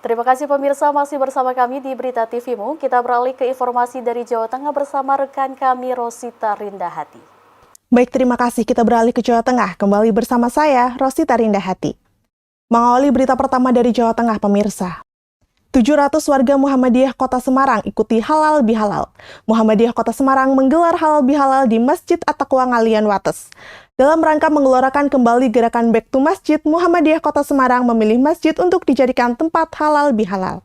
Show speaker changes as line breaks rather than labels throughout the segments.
Terima kasih pemirsa, masih bersama kami di Berita TVmu. Kita beralih ke informasi dari Jawa Tengah bersama rekan kami Rosita Rindahati.
Baik, terima kasih. Kita beralih ke Jawa Tengah. Kembali bersama saya, Rosita Rindahati. Mengawali berita pertama dari Jawa Tengah, pemirsa. 700 warga Muhammadiyah Kota Semarang ikuti Halal Bihalal. Muhammadiyah Kota Semarang menggelar Halal Bihalal di Masjid At-Taqwa Ngalian Wates. Dalam rangka menggelorakan kembali gerakan Back to Masjid, Muhammadiyah Kota Semarang memilih masjid untuk dijadikan tempat halal bihalal.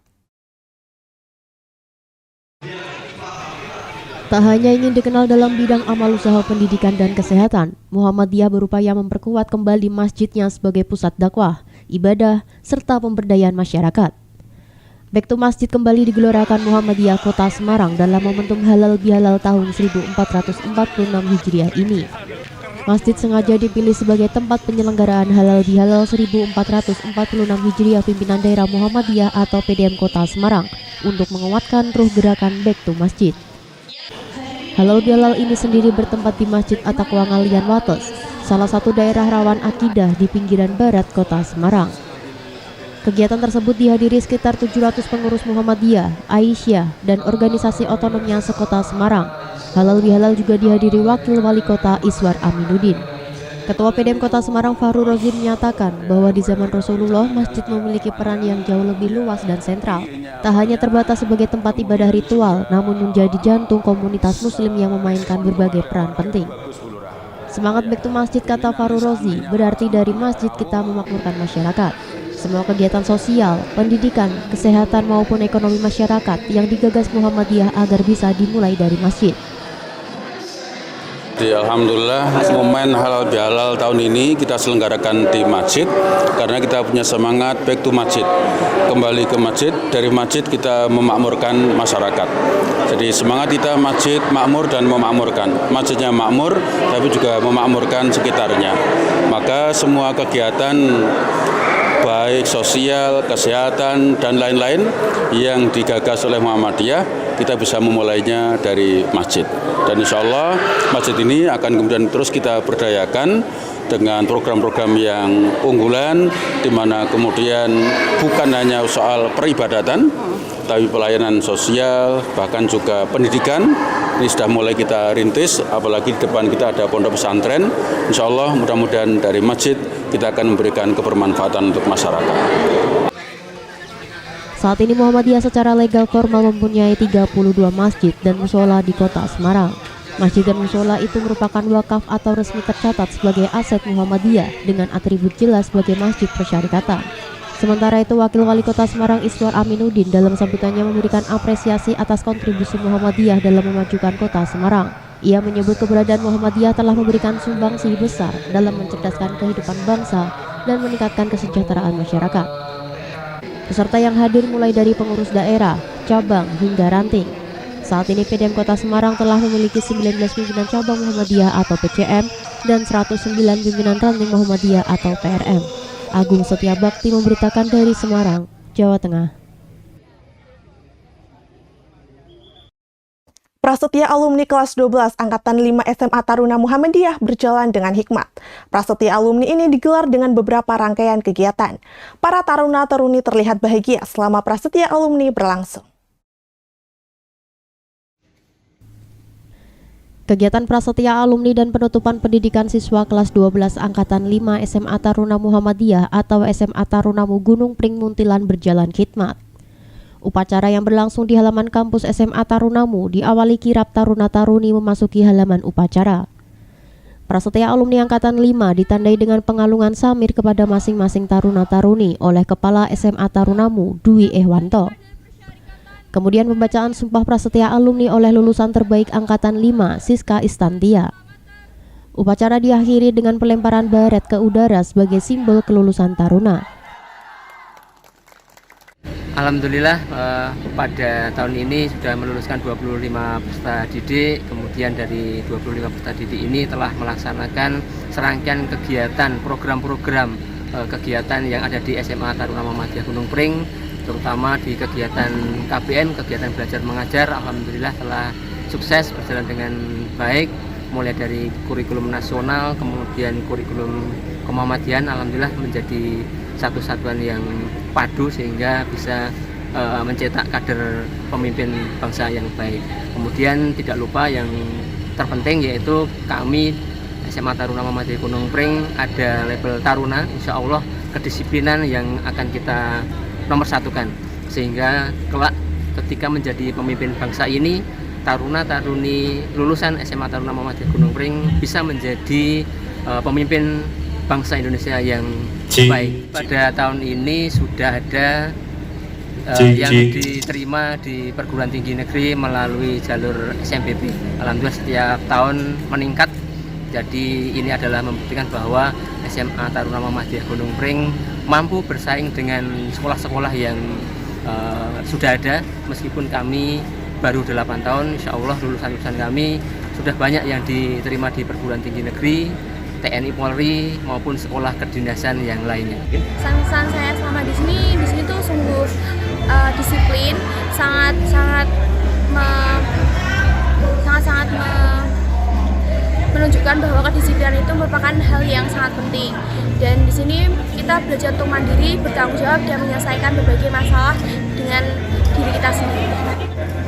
Tak hanya ingin dikenal dalam bidang amal usaha pendidikan dan kesehatan, Muhammadiyah berupaya memperkuat kembali masjidnya sebagai pusat dakwah, ibadah, serta pemberdayaan masyarakat. Back to Masjid kembali digelorakan Muhammadiyah Kota Semarang dalam momentum Halal Bihalal tahun 1446 Hijriah ini. Masjid sengaja dipilih sebagai tempat penyelenggaraan Halal Bihalal 1446 Hijriah pimpinan daerah Muhammadiyah atau PDM Kota Semarang untuk menguatkan ruh gerakan Back to Masjid. Halal Bihalal ini sendiri bertempat di Masjid At-Taqwa Ngalian Wates, salah satu daerah rawan akidah di pinggiran barat Kota Semarang. Kegiatan tersebut dihadiri sekitar 700 pengurus Muhammadiyah, Aisyah, dan organisasi otonomnya sekota Semarang. Halal Bihalal juga dihadiri Wakil Wali Kota Iswar Aminuddin. Ketua PDM Kota Semarang Fahru Rozi menyatakan bahwa di zaman Rasulullah, masjid memiliki peran yang jauh lebih luas dan sentral. Tak hanya terbatas sebagai tempat ibadah ritual, namun menjadi jantung komunitas muslim yang memainkan berbagai peran penting. Semangat Back to Masjid, kata Fahru Rozi, berarti dari masjid kita memakmurkan masyarakat. Semua kegiatan sosial, pendidikan, kesehatan maupun ekonomi masyarakat yang digagas Muhammadiyah agar bisa dimulai dari masjid.
Alhamdulillah, momen Halal Bihalal tahun ini kita selenggarakan di masjid karena kita punya semangat Back to Masjid. Kembali ke masjid, dari masjid kita memakmurkan masyarakat. Jadi semangat kita masjid makmur dan memakmurkan. Masjidnya makmur tapi juga memakmurkan sekitarnya. Maka semua kegiatan baik sosial, kesehatan, dan lain-lain yang digagas oleh Muhammadiyah, kita bisa memulainya dari masjid. Dan insya Allah masjid ini akan kemudian terus kita berdayakan dengan program-program yang unggulan, di mana kemudian bukan hanya soal peribadatan, tapi pelayanan sosial, bahkan juga pendidikan. Ini sudah mulai kita rintis, apalagi di depan kita ada pondok pesantren. Insya Allah mudah-mudahan dari masjid kita akan memberikan kebermanfaatan untuk masyarakat.
Saat ini Muhammadiyah secara legal formal mempunyai 32 masjid dan mushola di Kota Semarang. Masjid dan mushola itu merupakan wakaf atau resmi tercatat sebagai aset Muhammadiyah dengan atribut jelas sebagai masjid persyarikatan. Sementara itu, Wakil Wali Kota Semarang Iswar Aminuddin dalam sambutannya memberikan apresiasi atas kontribusi Muhammadiyah dalam memajukan Kota Semarang. Ia menyebut keberadaan Muhammadiyah telah memberikan sumbangsi besar dalam mencerdaskan kehidupan bangsa dan meningkatkan kesejahteraan masyarakat. Peserta yang hadir mulai dari pengurus daerah, cabang, hingga ranting. Saat ini PDM Kota Semarang telah memiliki 19 pimpinan cabang Muhammadiyah atau PCM dan 109 pimpinan ranting Muhammadiyah atau PRM. Agung Setiabakti memberitakan dari Semarang, Jawa Tengah.
Prasetya alumni kelas 12 Angkatan 5 SMA Taruna Muhammadiyah berjalan dengan hikmat. Prasetya alumni ini digelar dengan beberapa rangkaian kegiatan. Para taruna-taruni terlihat bahagia selama prasetya alumni berlangsung.
Kegiatan prasetya alumni dan penutupan pendidikan siswa kelas 12 Angkatan 5 SMA Taruna Muhammadiyah atau SMA Tarunamu Gunung Pring Muntilan berjalan khidmat. Upacara yang berlangsung di halaman kampus SMA Tarunamu diawali kirap taruna-taruni memasuki halaman upacara. Prasetya alumni Angkatan 5 ditandai dengan pengalungan samir kepada masing-masing taruna-taruni oleh Kepala SMA Tarunamu Dwi Ehwanto. Kemudian pembacaan sumpah prasetya alumni oleh lulusan terbaik Angkatan 5, Siska Istantia. Upacara diakhiri dengan pelemparan baret ke udara sebagai simbol kelulusan taruna.
Alhamdulillah pada tahun ini sudah meluluskan 25 peserta didik. Kemudian dari 25 peserta didik ini telah melaksanakan serangkaian kegiatan, program-program kegiatan yang ada di SMA Taruna Muhammadiyah Gunung Pring, terutama di kegiatan KBM, kegiatan belajar mengajar. Alhamdulillah telah sukses berjalan dengan baik, mulai dari kurikulum nasional, kemudian kurikulum kemuhammadiyahan, alhamdulillah menjadi satu satuan yang padu sehingga bisa mencetak kader pemimpin bangsa yang baik. Kemudian tidak lupa yang terpenting yaitu kami SMA Taruna Muhammadiyah Gunung Pring ada label Taruna, insya Allah kedisiplinan yang akan kita nomorsatukan sehingga kelak ketika menjadi pemimpin bangsa ini taruna-taruni lulusan SMA Taruna Muhammadiyah Gunung Pring bisa menjadi pemimpin bangsa Indonesia yang baik. Pada tahun ini sudah ada yang diterima di perguruan tinggi negeri melalui jalur SMPP. Alhamdulillah setiap tahun meningkat. Jadi ini adalah membuktikan bahwa SMA Taruna Muhammadiyah Gunung Pring mampu bersaing dengan sekolah-sekolah yang sudah ada. Meskipun kami baru 8 tahun, insya Allah lulusan-lulusan kami sudah banyak yang diterima di perguruan tinggi negeri, TNI Polri maupun sekolah kedinasan yang lainnya.
Kesan saya selama di sini tuh sungguh disiplin, sangat menunjukkan bahwa kedisiplinan itu merupakan hal yang sangat penting. Dan di sini kita belajar untuk mandiri, bertanggung jawab dan menyelesaikan berbagai masalah dengan diri kita sendiri.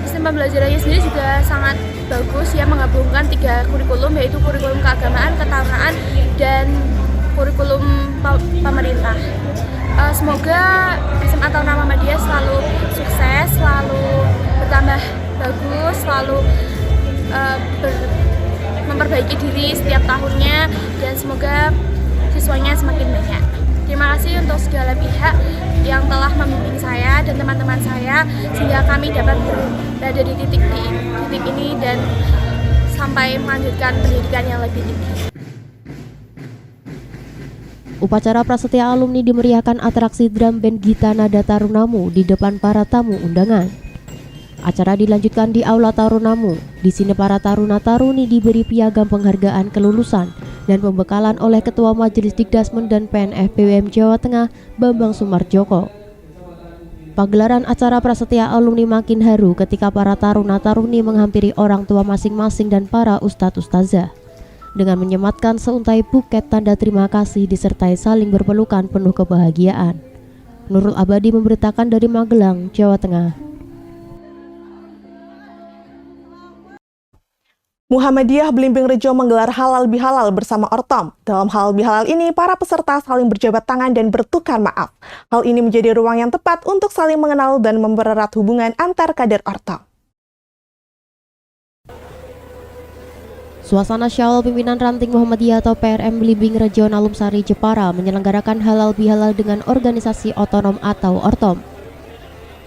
Sistem pembelajarannya sendiri juga sangat bagus ya, menggabungkan 3 kurikulum yaitu kurikulum keagamaan, ketarunaan, dan kurikulum pemerintah. Semoga SMA Taruna Muhammadiyah selalu sukses, selalu bertambah bagus, selalu memperbaiki diri setiap tahunnya, dan semoga siswanya semakin banyak. Terima kasih untuk segala pihak yang telah membimbing saya dan teman-teman saya sehingga kami dapat berada di titik ini dan sampai melanjutkan pendidikan yang lebih tinggi.
Upacara prasetya alumni dimeriahkan atraksi drum band Gita Nada Tarunamu di depan para tamu undangan. Acara dilanjutkan di Aula Tarunamu. Di sini para taruna-taruni diberi piagam penghargaan kelulusan dan pembekalan oleh Ketua Majelis Dikdasmen dan PNF BWM Jawa Tengah Bambang Sumarjoko. Pagelaran acara prasetya alumni makin haru ketika para taruna-taruni menghampiri orang tua masing-masing dan para ustadz-ustazah dengan menyematkan seuntai buket tanda terima kasih disertai saling berpelukan penuh kebahagiaan. Nurul Abadi memberitakan dari Magelang, Jawa Tengah.
Muhammadiyah Blimbing Rejo menggelar halal bihalal bersama Ortom. Dalam halal bihalal ini, para peserta saling berjabat tangan dan bertukar maaf. Hal ini menjadi ruang yang tepat untuk saling mengenal dan mempererat hubungan antar kader Ortom.
Suasana Syawal Pimpinan Ranting Muhammadiyah atau PRM Blimbing Rejo Nalumsari Jepara menyelenggarakan halal bihalal dengan organisasi otonom atau Ortom.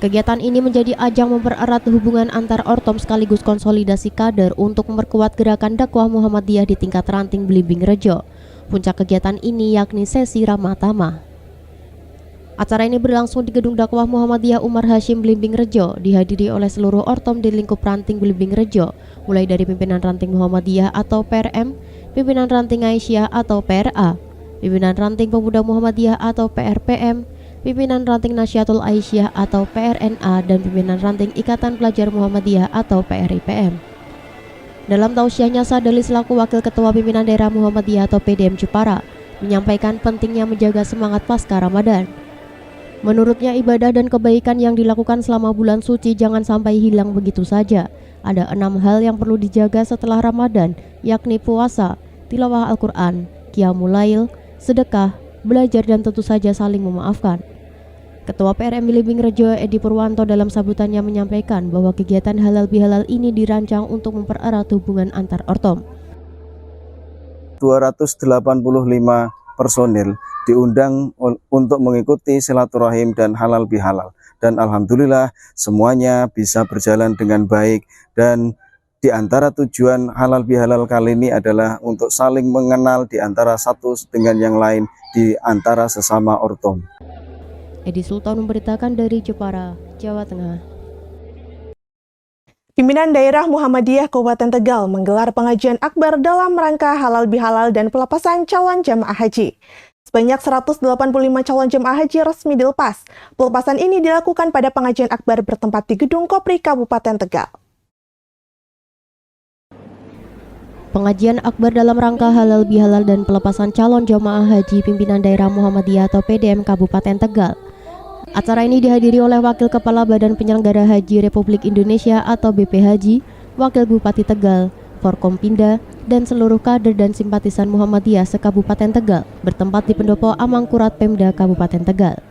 Kegiatan ini menjadi ajang mempererat hubungan antar Ortom sekaligus konsolidasi kader untuk memperkuat gerakan dakwah Muhammadiyah di tingkat Ranting Blimbing Rejo. Puncak kegiatan ini yakni sesi Ramah Tamah. Acara ini berlangsung di Gedung Dakwah Muhammadiyah Umar Hashim Blimbing Rejo, dihadiri oleh seluruh Ortom di lingkup Ranting Blimbing Rejo, mulai dari pimpinan Ranting Muhammadiyah atau PRM, pimpinan Ranting Aisyah atau PRA, pimpinan Ranting Pemuda Muhammadiyah atau PRPM, pimpinan Ranting Nasyatul Aisyah atau PRNA, dan pimpinan Ranting Ikatan Pelajar Muhammadiyah atau PRIPM. Dalam tausiahnya, Sadali selaku Wakil Ketua Pimpinan Daerah Muhammadiyah atau PDM Jepara menyampaikan pentingnya menjaga semangat pasca Ramadan. Menurutnya, ibadah dan kebaikan yang dilakukan selama bulan suci jangan sampai hilang begitu saja. Ada 6 hal yang perlu dijaga setelah Ramadan, yakni puasa, tilawah Al-Quran, qiyamul lail, sedekah, belajar, dan tentu saja saling memaafkan. Ketua PRM Blimbing Rejo Edi Purwanto dalam sambutannya menyampaikan bahwa kegiatan halal bihalal ini dirancang untuk mempererat hubungan antar Ortom.
285 personil diundang untuk mengikuti silaturahim dan halal bihalal, dan alhamdulillah semuanya bisa berjalan dengan baik. Dan di antara tujuan halal bihalal kali ini adalah untuk saling mengenal di antara satu dengan yang lain di antara sesama Ortom.
Edi Sultan memberitakan dari Jepara, Jawa Tengah.
Pimpinan Daerah Muhammadiyah Kabupaten Tegal menggelar pengajian akbar dalam rangka halal bihalal dan pelepasan calon jamaah haji. Sebanyak 185 calon jemaah haji resmi dilepas. Pelepasan ini dilakukan pada pengajian akbar bertempat di Gedung Kopri Kabupaten Tegal.
Pengajian akbar dalam rangka halal bihalal dan pelepasan calon jamaah haji pimpinan daerah Muhammadiyah atau PDM Kabupaten Tegal. Acara ini dihadiri oleh Wakil Kepala Badan Penyelenggara Haji Republik Indonesia atau BPHJ, Wakil Bupati Tegal, Forkompinda, dan seluruh kader dan simpatisan Muhammadiyah se-Kabupaten Tegal bertempat di Pendopo Amangkurat Pemda Kabupaten Tegal.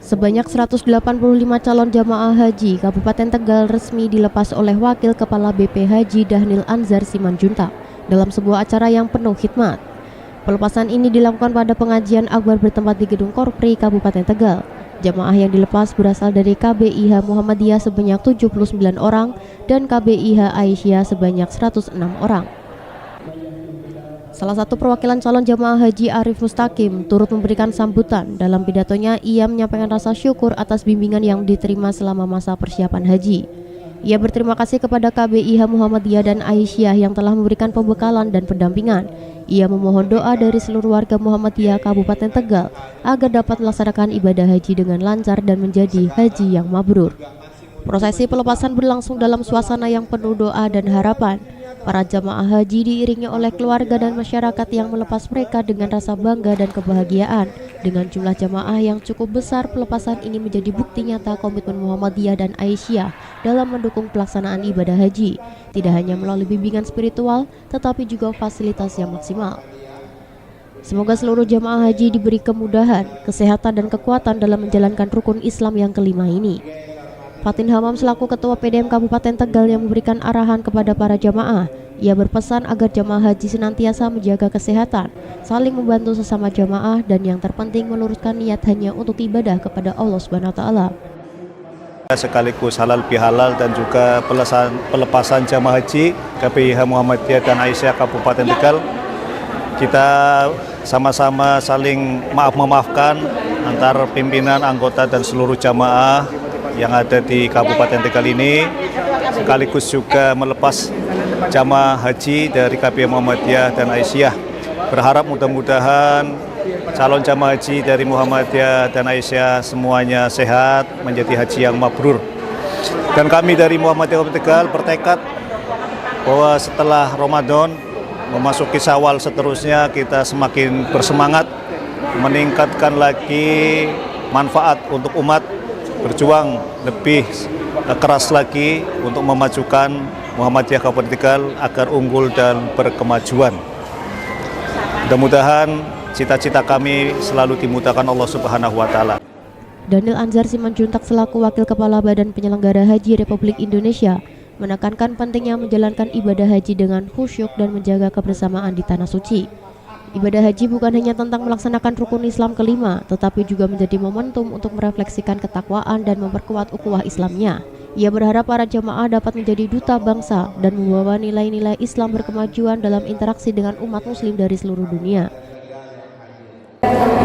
Sebanyak 185 calon jamaah haji Kabupaten Tegal resmi dilepas oleh Wakil Kepala BPHJ Dahnil Anzar Simanjuntak dalam sebuah acara yang penuh khidmat. Pelepasan ini dilakukan pada pengajian akbar bertempat di Gedung Korpri Kabupaten Tegal. Jamaah yang dilepas berasal dari KBIH Muhammadiyah sebanyak 79 orang dan KBIH Aisyah sebanyak 106 orang. Salah satu perwakilan calon jamaah haji Arif Mustaqim turut memberikan sambutan. Dalam pidatonya, ia menyampaikan rasa syukur atas bimbingan yang diterima selama masa persiapan haji. Ia berterima kasih kepada KBIH Muhammadiyah dan Aisyah yang telah memberikan pembekalan dan pendampingan. Ia memohon doa dari seluruh warga Muhammadiyah Kabupaten Tegal agar dapat melaksanakan ibadah haji dengan lancar dan menjadi haji yang mabrur. Prosesi pelepasan berlangsung dalam suasana yang penuh doa dan harapan. Para jamaah haji diiringi oleh keluarga dan masyarakat yang melepas mereka dengan rasa bangga dan kebahagiaan. Dengan jumlah jamaah yang cukup besar, pelepasan ini menjadi bukti nyata komitmen Muhammadiyah dan Aisyah dalam mendukung pelaksanaan ibadah haji, tidak hanya melalui bimbingan spiritual, tetapi juga fasilitas yang maksimal. Semoga seluruh jamaah haji diberi kemudahan, kesehatan, dan kekuatan dalam menjalankan rukun Islam yang kelima ini. Fatin Hamam selaku Ketua PDM Kabupaten Tegal yang memberikan arahan kepada para jamaah. Ia berpesan agar jamaah haji senantiasa menjaga kesehatan, saling membantu sesama jamaah, dan yang terpenting meluruskan niat hanya untuk ibadah kepada Allah Subhanahu wa taala.
Sekaligus halal bihalal dan juga pelepasan jamaah haji KBIH Muhammadiyah dan Aisyah Kabupaten Tegal. Kita sama-sama saling maaf-memaafkan antar pimpinan, anggota, dan seluruh jamaah yang ada di Kabupaten Tegal ini, sekaligus juga melepas jamaah haji dari KBIH Muhammadiyah dan Aisyah. Berharap mudah-mudahan calon jamaah haji dari Muhammadiyah dan Aisyah semuanya sehat, menjadi haji yang mabrur. Dan kami dari Muhammadiyah Kabupaten Tegal bertekad bahwa setelah Ramadan memasuki Syawal seterusnya kita semakin bersemangat meningkatkan lagi manfaat untuk umat, berjuang lebih keras lagi untuk memajukan Muhammadiyah Kabupaten Tegal agar unggul dan berkemajuan. Mudah-mudahan cita-cita kami selalu dimudahkan Allah Subhanahu wa taala.
Dahnil Anzar Simanjuntak selaku Wakil Kepala Badan Penyelenggara Haji Republik Indonesia menekankan pentingnya menjalankan ibadah haji dengan khusyuk dan menjaga kebersamaan di tanah suci. Ibadah haji bukan hanya tentang melaksanakan rukun Islam kelima, tetapi juga menjadi momentum untuk merefleksikan ketakwaan dan memperkuat ukhuwah Islamnya. Ia berharap para jamaah dapat menjadi duta bangsa dan membawa nilai-nilai Islam berkemajuan dalam interaksi dengan umat muslim dari seluruh dunia.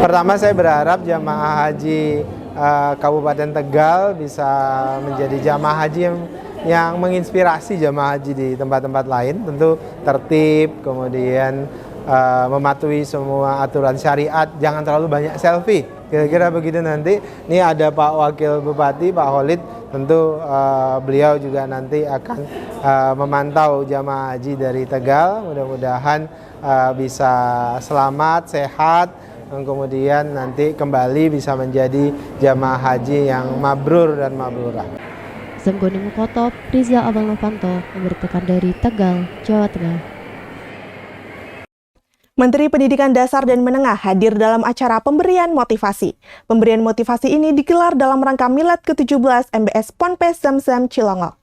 Pertama, saya berharap jamaah haji Kabupaten Tegal bisa menjadi jamaah haji yang menginspirasi jamaah haji di tempat-tempat lain. Tentu tertib, kemudian mematuhi semua aturan syariat, jangan terlalu banyak selfie. Kira-kira begitu nanti. Ini ada Pak Wakil Bupati, Pak Khalid, tentu beliau juga nanti akan memantau jamaah haji dari Tegal. Mudah-mudahan bisa selamat, sehat, dan kemudian nanti kembali bisa menjadi jamaah haji yang mabrur dan mabrurah.
Zemgoni Mukotop, Riza Abang Novanto memberitakan dari Tegal, Jawa Tengah.
Menteri Pendidikan Dasar dan Menengah hadir dalam acara pemberian motivasi. Pemberian motivasi ini digelar dalam rangka Milad ke-17 MBS Ponpes Zamzam Cilongok.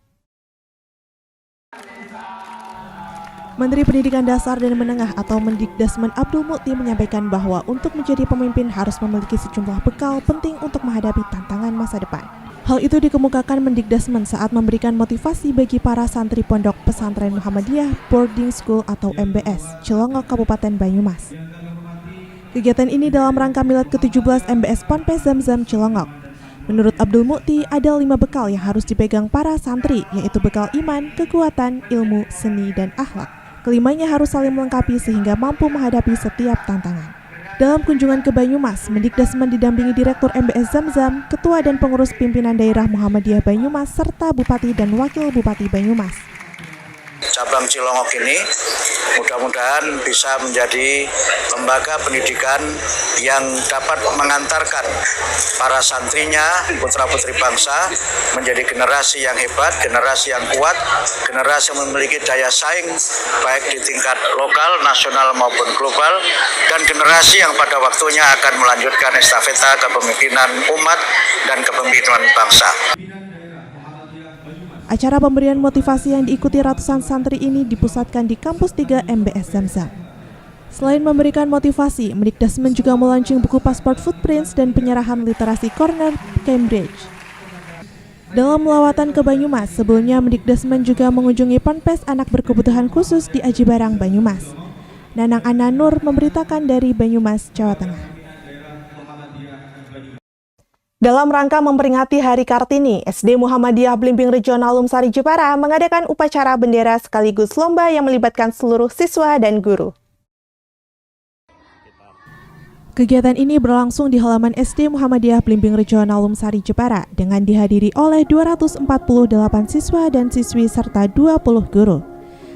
Menteri Pendidikan Dasar dan Menengah atau Mendikdasmen Abdul Mukti menyampaikan bahwa untuk menjadi pemimpin harus memiliki sejumlah bekal penting untuk menghadapi tantangan masa depan. Hal itu dikemukakan Mendikdasmen saat memberikan motivasi bagi para santri Pondok Pesantren Muhammadiyah Boarding School atau MBS, Cilongok, Kabupaten Banyumas. Kegiatan ini dalam rangka Milad ke-17 MBS Ponpes Zamzam Cilongok. Menurut Abdul Mukti, ada 5 bekal yang harus dipegang para santri, yaitu bekal iman, kekuatan, ilmu, seni, dan akhlak. Kelimanya harus saling melengkapi sehingga mampu menghadapi setiap tantangan. Dalam kunjungan ke Banyumas, Mendikdasmen didampingi Direktur MBS Zamzam, Ketua dan Pengurus Pimpinan Daerah Muhammadiyah Banyumas, serta Bupati dan Wakil Bupati Banyumas.
cabang Cilongok ini mudah-mudahan bisa menjadi lembaga pendidikan yang dapat mengantarkan para santrinya, putra-putri bangsa menjadi generasi yang hebat, generasi yang kuat, generasi yang memiliki daya saing baik di tingkat lokal, nasional maupun global, dan generasi yang pada waktunya akan melanjutkan estafeta kepemimpinan umat dan kepemimpinan bangsa.
Acara pemberian motivasi yang diikuti ratusan santri ini dipusatkan di Kampus 3 MBS Zamzam. Selain memberikan motivasi, Mendikdasmen juga melaunching buku Passport Footprints dan penyerahan literasi Corner Cambridge. Dalam lawatan ke Banyumas, sebelumnya Mendikdasmen juga mengunjungi Ponpes anak berkebutuhan khusus di Aji Barang, Banyumas. Nanang Ananur memberitakan dari Banyumas, Jawa Tengah. Dalam rangka memperingati Hari Kartini, SD Muhammadiyah Blimbing Rejo Nalum Sari Jepara mengadakan upacara bendera sekaligus lomba yang melibatkan seluruh siswa dan guru. Kegiatan ini berlangsung di halaman SD Muhammadiyah Blimbing Rejo Nalum Sari Jepara dengan dihadiri oleh 248 siswa dan siswi serta 20 guru.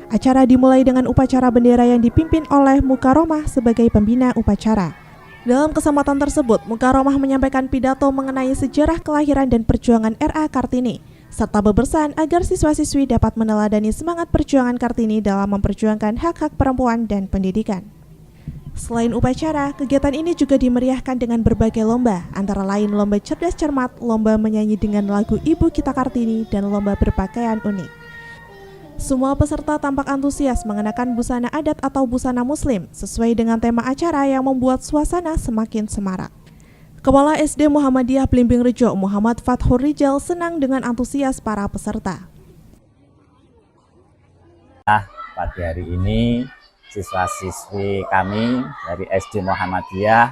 Acara dimulai dengan upacara bendera yang dipimpin oleh Mukaromah sebagai pembina upacara. Dalam kesempatan tersebut, Mukaromah menyampaikan pidato mengenai sejarah kelahiran dan perjuangan R.A. Kartini, serta berpesan agar siswa-siswi dapat meneladani semangat perjuangan Kartini dalam memperjuangkan hak-hak perempuan dan pendidikan. Selain upacara, kegiatan ini juga dimeriahkan dengan berbagai lomba, antara lain lomba cerdas cermat, lomba menyanyi dengan lagu Ibu Kita Kartini, dan lomba berpakaian unik. Semua peserta tampak antusias mengenakan busana adat atau busana muslim sesuai dengan tema acara yang membuat suasana semakin semarak. Kepala SD Muhammadiyah Blimbing Rejo, Muhammad Fathur Rijal, senang dengan antusias para peserta.
Pagi hari ini siswa-siswi kami dari SD Muhammadiyah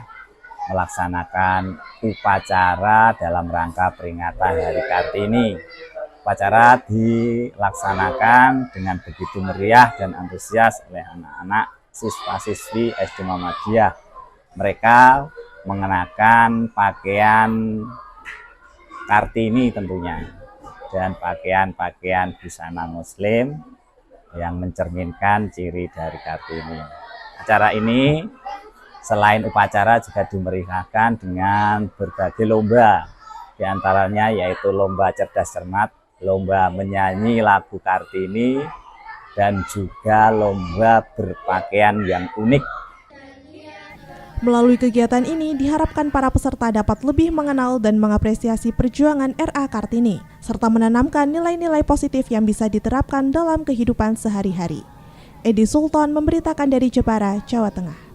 melaksanakan upacara dalam rangka peringatan Hari Kartini. Upacara dilaksanakan dengan begitu meriah dan antusias oleh anak-anak siswa-siswi SD Muhammadiyah. Mereka mengenakan pakaian Kartini tentunya, dan pakaian-pakaian busana muslim yang mencerminkan ciri dari Kartini. Acara ini selain upacara juga dimeriahkan dengan berbagai lomba, diantaranya yaitu lomba cerdas cermat, lomba menyanyi lagu Kartini, dan juga lomba berpakaian yang unik.
Melalui kegiatan ini diharapkan para peserta dapat lebih mengenal dan mengapresiasi perjuangan R.A. Kartini, serta menanamkan nilai-nilai positif yang bisa diterapkan dalam kehidupan sehari-hari. Edi Sultan memberitakan dari Jepara, Jawa Tengah.